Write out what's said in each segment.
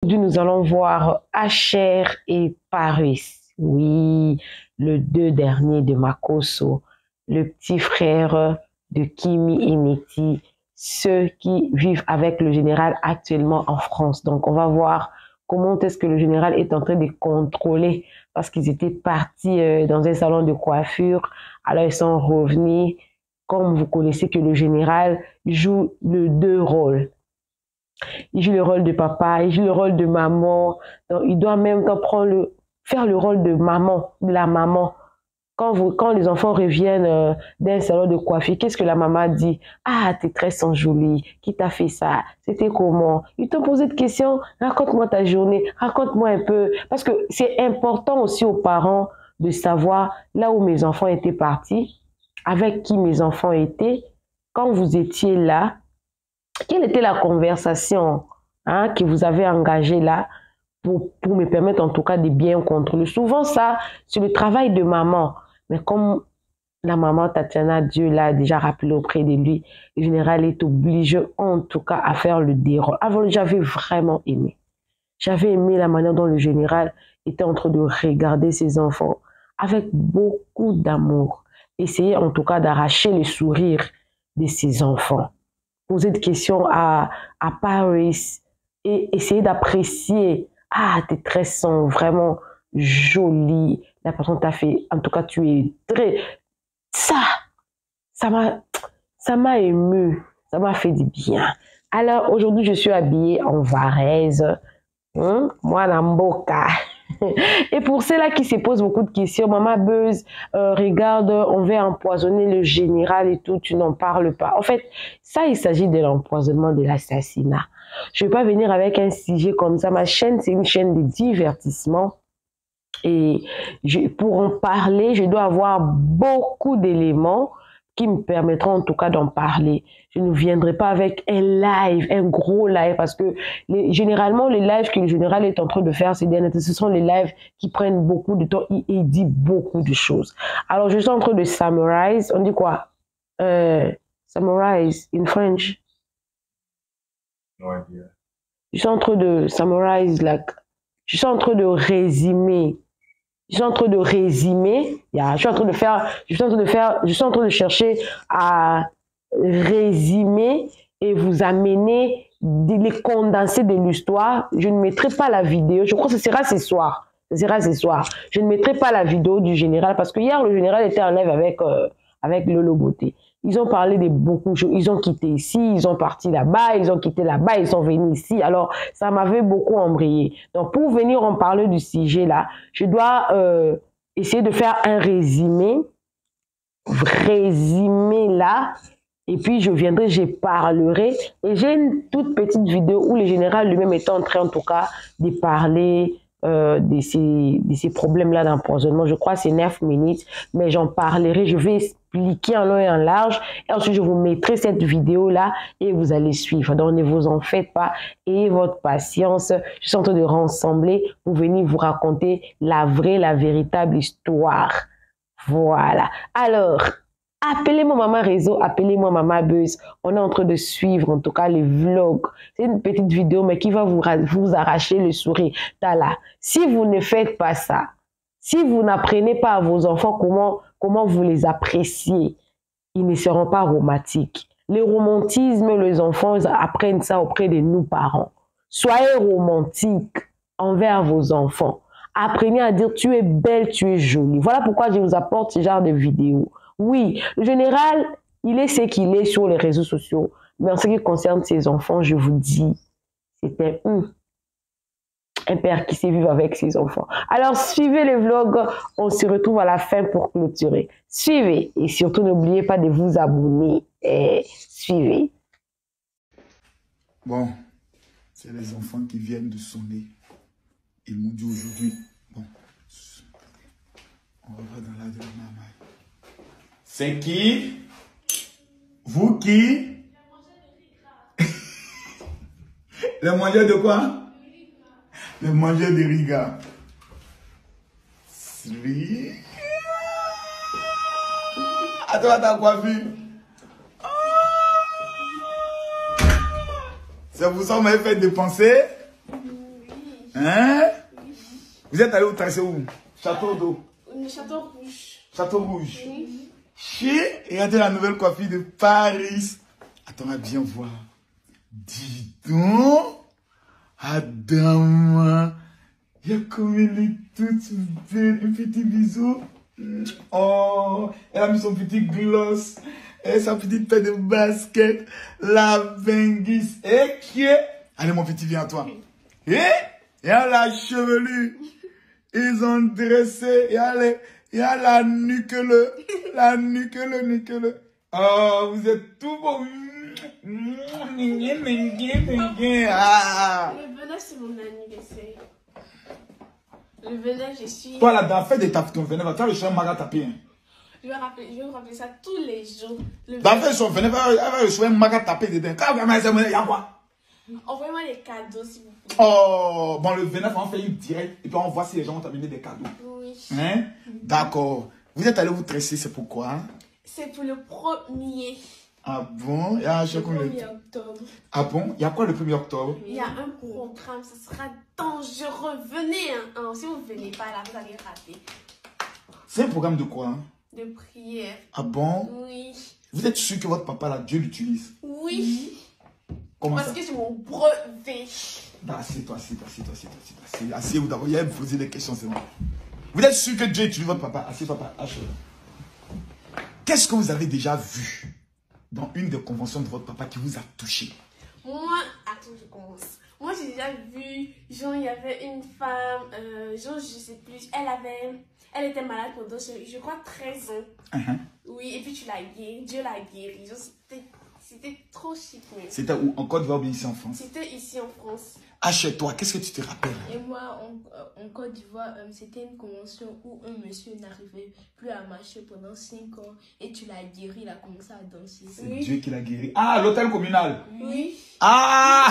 Aujourd'hui, nous allons voir Asher et Paris. Oui, le deux derniers de Makosso, le petit frère de Kimi et Meti, ceux qui vivent avec le général actuellement en France. Donc, on va voir comment est-ce que le général est en train de contrôler parce qu'ils étaient partis dans un salon de coiffure. Alors, ils sont revenus. Comme vous connaissez que le général joue les deux rôles. Il joue le rôle de papa, il joue le rôle de maman. Donc, il doit en même temps faire le rôle de maman, de la maman. Quand les enfants reviennent d'un salon de coiffure, qu'est-ce que la maman dit? Ah, t'es très sans jolie. Qui t'a fait ça? C'était comment? Ils t'ont posé de questions. Raconte-moi ta journée. Raconte-moi un peu. Parce que c'est important aussi aux parents de savoir là où mes enfants étaient partis, avec qui mes enfants étaient, quand vous étiez là, quelle était la conversation que vous avez engagée là pour me permettre en tout cas de bien contrôler. Souvent ça, c'est le travail de maman. Mais comme la maman Tatiana, Dieu l'a déjà rappelé auprès de lui, le général est obligé en tout cas à faire le déroul. Avant, j'avais vraiment aimé. J'avais aimé la manière dont le général était en train de regarder ses enfants avec beaucoup d'amour. Essayer en tout cas d'arracher le sourire de ses enfants. Poser des questions à Paris et essayer d'apprécier. Ah, tes traits sont vraiment jolis. La personne t'a fait, en tout cas, tu es très... Ça m'a ému. Ça m'a fait du bien. Alors, aujourd'hui, je suis habillée en varèse. Moi, la mboka. Et pour ceux-là qui se posent beaucoup de questions, Maman Buzz, regarde, on veut empoisonner le général et tout, tu n'en parles pas. En fait, ça, il s'agit de l'empoisonnement, de l'assassinat. Je ne vais pas venir avec un sujet comme ça. Ma chaîne, c'est une chaîne de divertissement. Et pour en parler, je dois avoir beaucoup d'éléments qui me permettront en tout cas d'en parler. Je ne viendrai pas avec un live, un gros live, parce que généralement, les lives que le général est en train de faire, ce sont les lives qui prennent beaucoup de temps. Il dit beaucoup de choses. Alors, je suis en train de summarize. On dit quoi? Summarize in French. No idea. Je suis en train de summarize, je suis en train de résumer. Je suis en train de résumer, je suis en train de chercher à résumer et vous amener les condensés de l'histoire. Je ne mettrai pas la vidéo, je crois que ce sera ce soir. Je ne mettrai pas la vidéo du général parce que hier, le général était en live avec Lolo Beauté. Ils ont parlé de beaucoup de choses. Ils ont quitté ici, ils ont parti là-bas, ils ont quitté là-bas, ils sont venus ici. Alors, ça m'avait beaucoup embrayé. Donc, pour venir en parler du sujet là, je dois essayer de faire un résumé là. Et puis, je parlerai. Et j'ai une toute petite vidéo où le général lui-même est en train, en tout cas, de parler de ces problèmes-là d'empoisonnement. Je crois que c'est 9 minutes, mais j'en parlerai. Je vais expliquer en long et en large. Et ensuite, je vous mettrai cette vidéo-là et vous allez suivre. Donc, ne vous en faites pas. Ayez votre patience. Je suis en train de rassembler pour venir vous raconter la véritable histoire. Voilà. Alors, appelez-moi Maman Réseau, appelez-moi Maman Buzz. On est en train de suivre, en tout cas, les vlogs. C'est une petite vidéo, mais qui va vous arracher le sourire. Là. Si vous ne faites pas ça, si vous n'apprenez pas à vos enfants comment vous les appréciez, ils ne seront pas romantiques. Le romantisme, les enfants apprennent ça auprès de nous, parents. Soyez romantiques envers vos enfants. Apprenez à dire tu es belle, tu es jolie. Voilà pourquoi je vous apporte ce genre de vidéos. Oui, le général, il est ce qu'il est sur les réseaux sociaux. Mais en ce qui concerne ses enfants, je vous dis, c'était un père qui sait vivre avec ses enfants. Alors, suivez les vlogs. On se retrouve à la fin pour clôturer. Suivez. Et surtout, n'oubliez pas de vous abonner. Et suivez. Bon, c'est les enfants qui viennent de sonner. Ils m'ont dit aujourd'hui, bon, on va dans la de la maman. C'est qui? Vous qui? Le mangeur de quoi? Le mangeur de riga. Attends, ta coiffure. C'est pour ça qu'on m'avait fait dépenser? Hein? Vous êtes allé au tracé où? Château d'eau. Le château rouge. Château rouge. Oui. Regardez la nouvelle coiffure de Paris. Attends, on va bien voir. Dis donc. Adam. Il y a comme elle est toute belle. Un petit bisou. Oh, elle a mis son petit gloss. Et sa petite paire de basket. La benguisse. Et qui est? Allez, mon petit, viens à toi. Et il y a la chevelure. Ils ont dressé. Il y a la nuque. La nuque. Oh, vous êtes tout beau. Ah. Le venin, c'est mon anniversaire. Le venin, je suis... Toi, la dernière fête de ton venin, tu as reçu un maga tapé. Hein? Je vais vous rappeler ça tous les jours. Dans la fête de son venin, elle va recevoir un maga tapé dedans. Quand il y a quoi? Envoyez-moi des cadeaux, s'il vous plaît. Oh, bon, le venin, on fait une direct. Et puis on voit si les gens ont amené des cadeaux. Oui. Hein? D'accord. Vous êtes allé vous tresser, c'est pourquoi? C'est pour le 1er. Ah bon? Il y a Le 1er octobre. Ah bon? Il y a quoi le 1er octobre? Il y a un programme, ce sera dangereux. Venez, hein. Alors, si vous ne venez pas là, vous allez rater. C'est un programme de quoi? Hein? De prière. Ah bon? Oui. Vous êtes sûr que votre papa, là, Dieu l'utilise? Oui. Comment Parce ça? que c'est mon brevet. Assieds-toi. Asseyez-vous d'abord. Il y a me poser des questions, c'est bon. Vous êtes sûr que Dieu utilise votre papa? Assieds-toi, papa. Qu'est-ce que vous avez déjà vu dans une des conventions de votre papa qui vous a touché? Moi, attends, je commence. Moi, j'ai déjà vu, genre, il y avait une femme, genre, je sais plus, elle était malade pendant, je crois, 13 ans. Oui, et puis tu l'as guéri, Dieu l'a guéri. Genre, c'était trop chic. C'était où? En Côte d'Ivoire ou ici en France? C'était ici en France. Ah, chez toi, qu'est-ce que tu te rappelles? Et moi, en Côte d'Ivoire, c'était une convention où un monsieur n'arrivait plus à marcher pendant 5 ans et tu l'as guéri, il a commencé à danser. C'est Dieu qui l'a guéri. Ah, l'hôtel communal. Oui. Ah!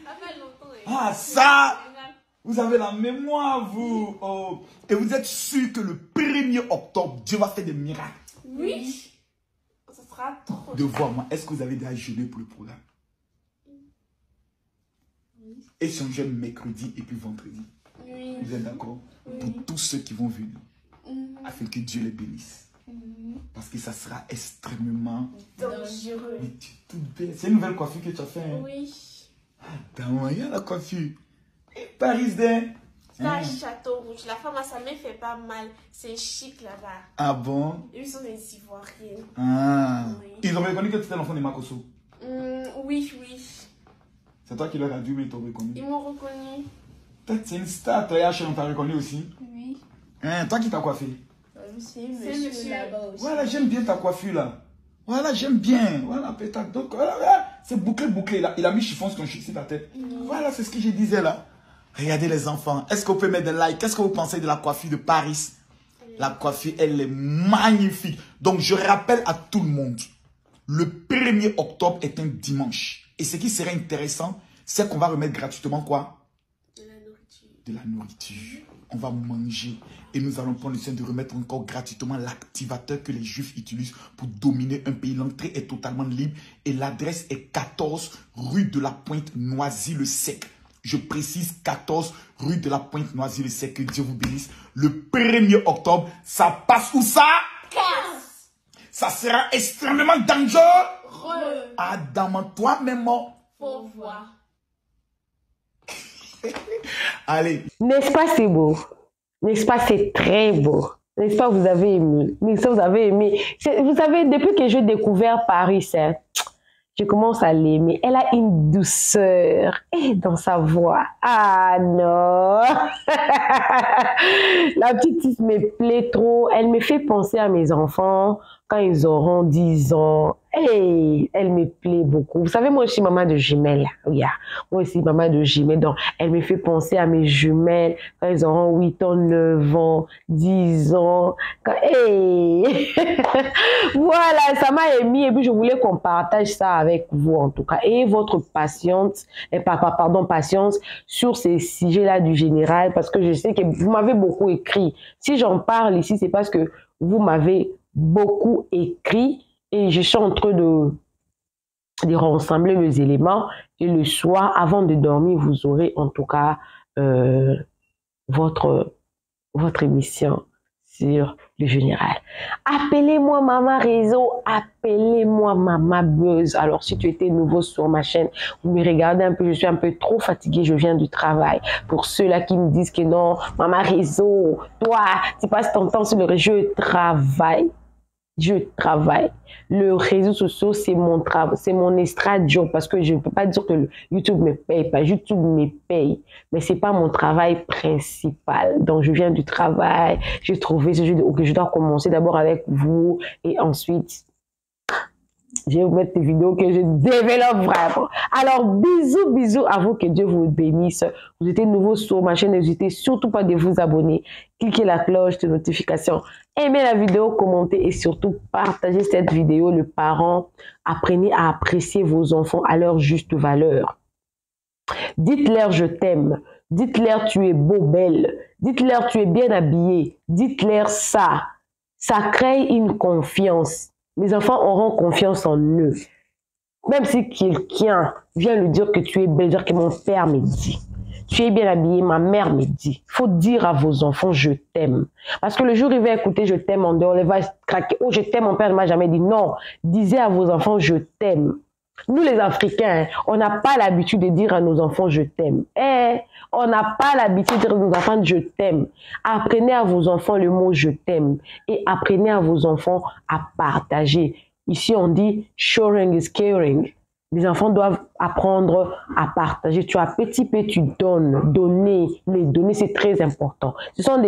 Ça fait longtemps. Ah, ça! Vous avez la mémoire, vous. Oh. Et vous êtes sûr que le 1er octobre, Dieu va faire des miracles? Oui. Ça sera trop. De voir, moi, est-ce que vous avez déjà jeûné pour le programme? Et si on jeûne mercredi et puis vendredi? Oui. Vous êtes d'accord? Oui. Pour tous ceux qui vont venir, afin que Dieu les bénisse. Parce que ça sera extrêmement Dangereux. Mais tu es toute belle. C'est une nouvelle coiffure que tu as fait. Hein? Oui. Attends, il y a la coiffure. Et Paris d'un. C'est un château rouge. La femme, ça me fait pas mal. C'est chic là-bas. Ah bon? Ils sont des Ivoiriens. Ah. Oui. Ils ont reconnu que tu étais l'enfant de Makoso. Oui, oui. C'est toi qui leur as dû, mais ils t'ont reconnu. Ils m'ont reconnu. Toi, tu es une star. Toi, Yachem, on t'a reconnu aussi. Oui. Hein, toi qui t'as coiffé. C'est monsieur monsieur là-bas aussi. Voilà, j'aime bien ta coiffure là. Voilà, j'aime bien. Voilà, peut-être. Donc, voilà, c'est bouclé là. Il a mis chiffon sur la tête. Voilà, c'est ce que je disais là. Regardez les enfants. Est-ce que vous pouvez mettre des likes? Qu'est-ce que vous pensez de la coiffure de Paris? La coiffure, elle est magnifique. Donc, je rappelle à tout le monde. Le 1er octobre est un dimanche. Et ce qui serait intéressant, c'est qu'on va remettre gratuitement quoi? De la nourriture. De la nourriture. On va manger. Et nous allons prendre le soin de remettre encore gratuitement l'activateur que les Juifs utilisent pour dominer un pays. L'entrée est totalement libre. Et l'adresse est 14 rue de la Pointe Noisy-le-Sec. Je précise 14 rue de la Pointe Noisy-le-Sec. Que Dieu vous bénisse. Le 1er octobre, ça passe où ça? Casse. Ça sera extrêmement dangereux. Adam, toi-même. Faut voir. Allez. N'est-ce pas c'est beau? N'est-ce pas c'est très beau? N'est-ce pas vous avez aimé? N'est-ce pas vous avez aimé? Vous savez, depuis que j'ai découvert Paris, je commence à l'aimer. Elle a une douceur dans sa voix. Ah non! La petite me plaît trop. Elle me fait penser à mes enfants quand ils auront 10 ans. Hey, elle me plaît beaucoup. Vous savez, moi aussi, maman de jumelles. Yeah. Moi aussi, maman de jumelles. Donc, elle me fait penser à mes jumelles quand ils auront 8 ans, 9 ans, 10 ans. Hey. Voilà, ça m'a émis et puis je voulais qu'on partage ça avec vous en tout cas. Et votre patience sur ces sujets-là du général parce que je sais que vous m'avez beaucoup écrit. Si j'en parle ici, c'est parce que vous m'avez beaucoup écrit. Et je suis en train de rassembler les éléments et le soir, avant de dormir, vous aurez en tout cas votre émission sur le général. Appelez-moi Maman Réseau, appelez-moi Maman Buzz. Alors, si tu étais nouveau sur ma chaîne, vous me regardez un peu, je suis un peu trop fatiguée, je viens du travail. Pour ceux-là qui me disent que non, Maman Réseau, toi, tu passes ton temps sur le réseau, je travaille. Je travaille. Le réseau social, c'est mon travail, c'est mon estrade job parce que je ne peux pas dire que YouTube me paye pas. YouTube me paye, mais c'est pas mon travail principal. Donc, je viens du travail, j'ai trouvé ce jeu que je dois commencer d'abord avec vous et ensuite, je vais vous mettre des vidéos que je développe vraiment. Alors, bisous à vous, que Dieu vous bénisse. Vous êtes nouveau sur ma chaîne, n'hésitez surtout pas de vous abonner. Cliquez la cloche de notification, aimez la vidéo, commentez et surtout partagez cette vidéo. Les parents, apprenez à apprécier vos enfants à leur juste valeur. Dites-leur je t'aime. Dites-leur tu es beau, belle. Dites-leur tu es bien habillé. Dites-leur ça. Ça crée une confiance. Les enfants auront confiance en eux. Même si quelqu'un vient lui dire que tu es belle, dire que mon père me dit. Tu es bien habillée, ma mère me dit. Il faut dire à vos enfants, je t'aime. Parce que le jour où il va écouter, je t'aime en dehors, il va craquer. Oh, je t'aime, mon père ne m'a jamais dit. Non, disez à vos enfants, je t'aime. Nous, les Africains, on n'a pas l'habitude de dire à nos enfants, je t'aime. On n'a pas l'habitude de dire à nos enfants, je t'aime. Apprenez à vos enfants le mot je t'aime. Et apprenez à vos enfants à partager. Ici, on dit, sharing is caring. Les enfants doivent apprendre à partager. Tu as petit peu, tu donnes. Donner, les donner, c'est très important. C'est en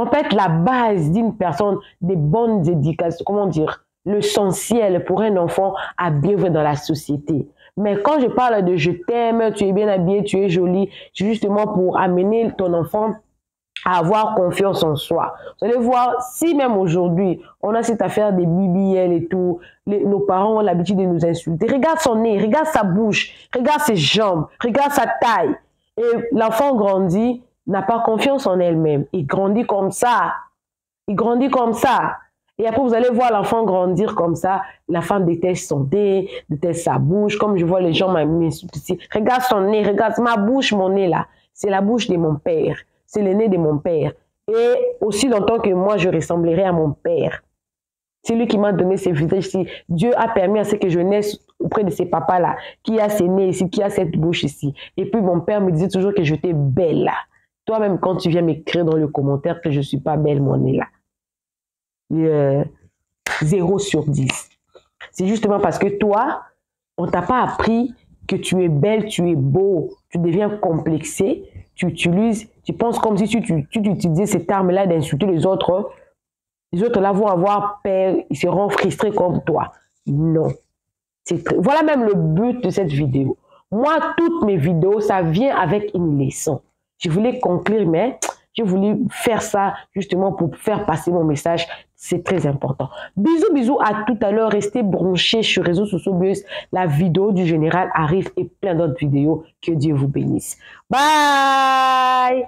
fait la base d'une personne, des bonnes éducations, comment dire, l'essentiel pour un enfant à bien vivre dans la société. Mais quand je parle de je t'aime, tu es bien habillé, tu es jolie, c'est justement pour amener ton enfant à avoir confiance en soi. Vous allez voir, si même aujourd'hui, on a cette affaire des BBL et tout, nos parents ont l'habitude de nous insulter. Regarde son nez, regarde sa bouche, regarde ses jambes, regarde sa taille. Et l'enfant grandit, n'a pas confiance en elle-même. Il grandit comme ça. Il grandit comme ça. Et après, vous allez voir l'enfant grandir comme ça. La femme déteste son nez, déteste sa bouche. Comme je vois les gens m'insulter. Regarde son nez, regarde ma bouche, mon nez là. C'est la bouche de mon père. C'est le nez de mon père. Et aussi longtemps que moi, je ressemblerai à mon père. C'est lui qui m'a donné ce visage-ci. Dieu a permis à ce que je naisse auprès de ces papas-là, qui a ces nez ici, qui a cette bouche ici. Et puis mon père me disait toujours que j'étais belle là. Toi-même, quand tu viens m'écrire dans le commentaire que je ne suis pas belle, mon nez là. 0 sur 10. C'est justement parce que toi, on ne t'a pas appris que tu es belle, tu es beau, tu deviens complexé, tu utilises, tu penses comme si tu utilisais cette arme-là d'insulter les autres là vont avoir peur, ils seront frustrés comme toi. Non. Voilà même le but de cette vidéo. Moi, toutes mes vidéos, ça vient avec une leçon. Je voulais conclure, mais j'ai voulu faire ça justement pour faire passer mon message. C'est très important. Bisous à tout à l'heure. Restez branchés sur Réseaux Sociaux Buzz. La vidéo du général arrive et plein d'autres vidéos. Que Dieu vous bénisse. Bye!